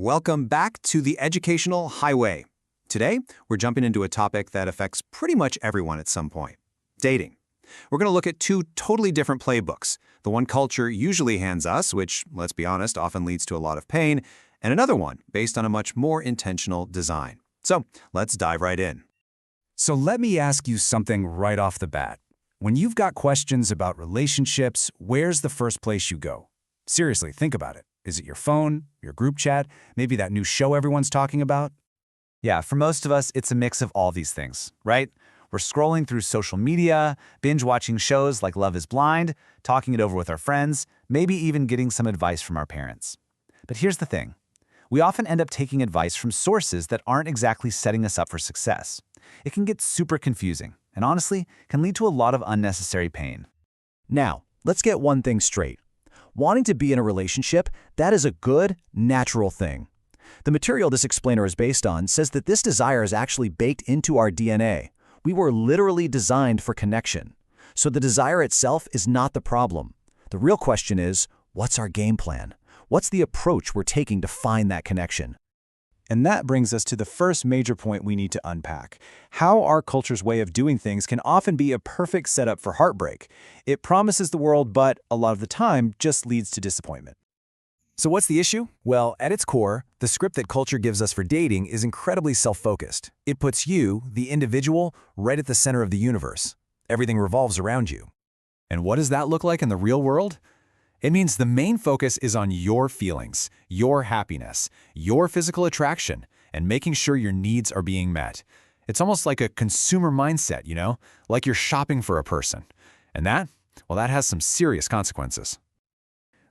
Welcome back to the Educational Highway. Today, we're jumping into a topic that affects pretty much everyone at some point: dating. We're going to look at two totally different playbooks. The one culture usually hands us, which, let's be honest, often leads to a lot of pain, and another one based on a much more intentional design. So, let's dive right in. So let me ask you something right off the bat. When you've got questions about relationships, where's the first place you go? Seriously, think about it. Is it your phone, your group chat, maybe that new show everyone's talking about? Yeah, for most of us, it's a mix of all these things, right? We're scrolling through social media, binge-watching shows like Love is Blind, talking it over with our friends, maybe even getting some advice from our parents. But here's the thing. We often end up taking advice from sources that aren't exactly setting us up for success. It can get super confusing, and honestly, can lead to a lot of unnecessary pain. Now, let's get one thing straight. Wanting to be in a relationship, that is a good, natural thing. The material this explainer is based on says that this desire is actually baked into our DNA. We were literally designed for connection. So the desire itself is not the problem. The real question is, what's our game plan? What's the approach we're taking to find that connection? And that brings us to the first major point we need to unpack: how our culture's way of doing things can often be a perfect setup for heartbreak. It promises the world, but a lot of the time just leads to disappointment. So what's the issue? Well, at its core, the script that culture gives us for dating is incredibly self-focused. It puts you, the individual, right at the center of the universe. Everything revolves around you. And what does that look like in the real world? It means the main focus is on your feelings, your happiness, your physical attraction, and making sure your needs are being met. It's almost like a consumer mindset, like you're shopping for a person. And that has some serious consequences.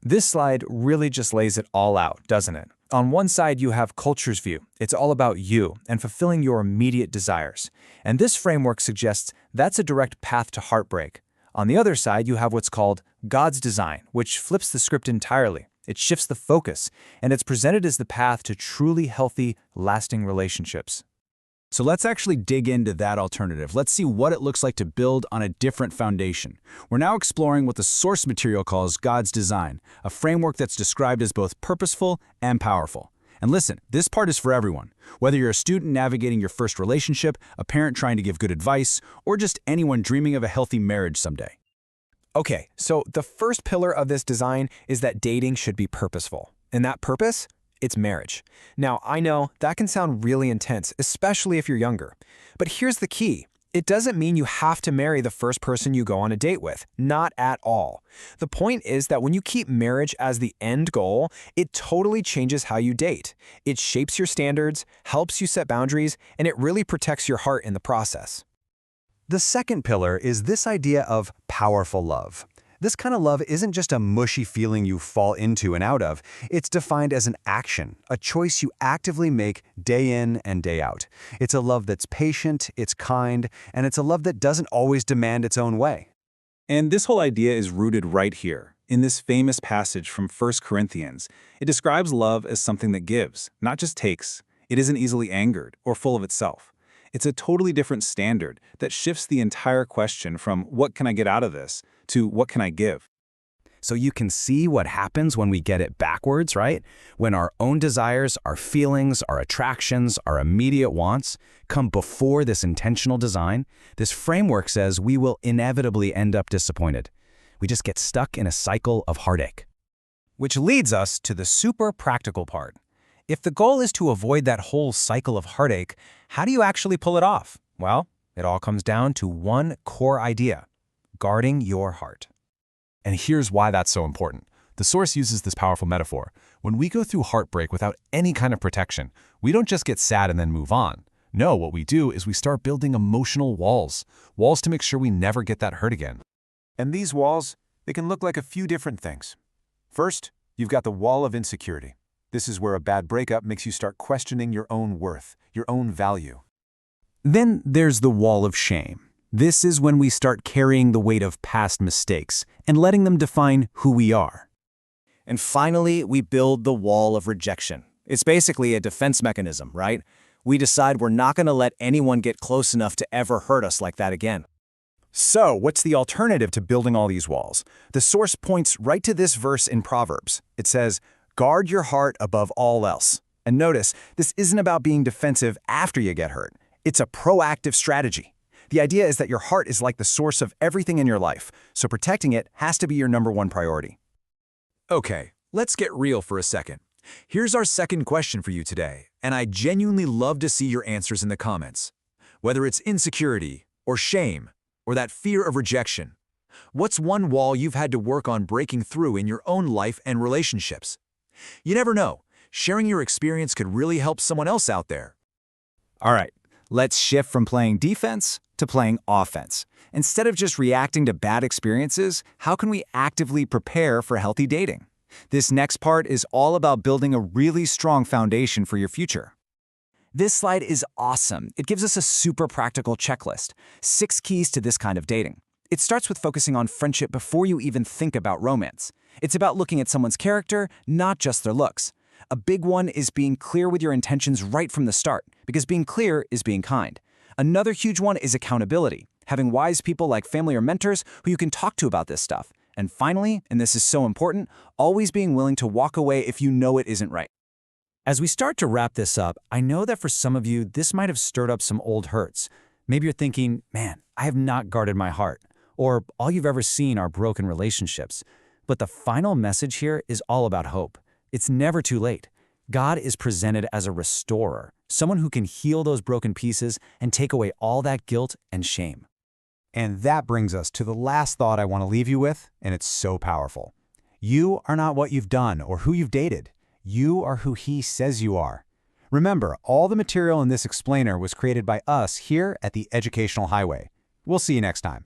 This slide really just lays it all out, doesn't it? On one side, you have culture's view. It's all about you and fulfilling your immediate desires. And this framework suggests that's a direct path to heartbreak. On the other side, you have what's called God's design, which flips the script entirely. It shifts the focus, and it's presented as the path to truly healthy, lasting relationships. So let's actually dig into that alternative. Let's see what it looks like to build on a different foundation. We're now exploring what the source material calls God's design, a framework that's described as both purposeful and powerful. And listen, this part is for everyone. Whether you're a student navigating your first relationship, a parent trying to give good advice, or just anyone dreaming of a healthy marriage someday. Okay, so the first pillar of this design is that dating should be purposeful. And that purpose? It's marriage. Now, I know that can sound really intense, especially if you're younger. But here's the key. It doesn't mean you have to marry the first person you go on a date with. Not at all. The point is that when you keep marriage as the end goal, it totally changes how you date. It shapes your standards, helps you set boundaries, and it really protects your heart in the process. The second pillar is this idea of powerful love. This kind of love isn't just a mushy feeling you fall into and out of. It's defined as an action, a choice you actively make day in and day out. It's a love that's patient, it's kind, and it's a love that doesn't always demand its own way. And this whole idea is rooted right here, in this famous passage from 1 Corinthians. It describes love as something that gives, not just takes. It isn't easily angered or full of itself. It's a totally different standard that shifts the entire question from what can I get out of this to what can I give. So you can see what happens when we get it backwards, right? When our own desires, our feelings, our attractions, our immediate wants come before this intentional design, this framework says we will inevitably end up disappointed. We just get stuck in a cycle of heartache. Which leads us to the super practical part. If the goal is to avoid that whole cycle of heartache, how do you actually pull it off? Well, it all comes down to one core idea: guarding your heart. And here's why that's so important. The source uses this powerful metaphor. When we go through heartbreak without any kind of protection, we don't just get sad and then move on. No, what we do is we start building emotional walls to make sure we never get that hurt again. And these walls, they can look like a few different things. First, you've got the wall of insecurity. This is where a bad breakup makes you start questioning your own worth, your own value. Then there's the wall of shame. This is when we start carrying the weight of past mistakes and letting them define who we are. And finally, we build the wall of rejection. It's basically a defense mechanism, right? We decide we're not going to let anyone get close enough to ever hurt us like that again. So, what's the alternative to building all these walls? The source points right to this verse in Proverbs. It says, "Guard your heart above all else." And notice, this isn't about being defensive after you get hurt. It's a proactive strategy. The idea is that your heart is like the source of everything in your life, so protecting it has to be your #1 priority. Okay, let's get real for a second. Here's our second question for you today, and I genuinely love to see your answers in the comments. Whether it's insecurity, or shame, or that fear of rejection, what's one wall you've had to work on breaking through in your own life and relationships? You never know. Sharing your experience could really help someone else out there. All right, let's shift from playing defense to playing offense. Instead of just reacting to bad experiences, how can we actively prepare for healthy dating? This next part is all about building a really strong foundation for your future. This slide is awesome. It gives us a super practical checklist. 6 keys to this kind of dating. It starts with focusing on friendship before you even think about romance. It's about looking at someone's character, not just their looks. A big one is being clear with your intentions right from the start, because being clear is being kind. Another huge one is accountability, having wise people like family or mentors who you can talk to about this stuff. And finally, and this is so important, always being willing to walk away if you know it isn't right. As we start to wrap this up, I know that for some of you, this might have stirred up some old hurts. Maybe you're thinking, man, I have not guarded my heart. Or all you've ever seen are broken relationships. But the final message here is all about hope. It's never too late. God is presented as a restorer, someone who can heal those broken pieces and take away all that guilt and shame. And that brings us to the last thought I want to leave you with, and it's so powerful. You are not what you've done or who you've dated. You are who He says you are. Remember, all the material in this explainer was created by us here at the Educational Highway. We'll see you next time.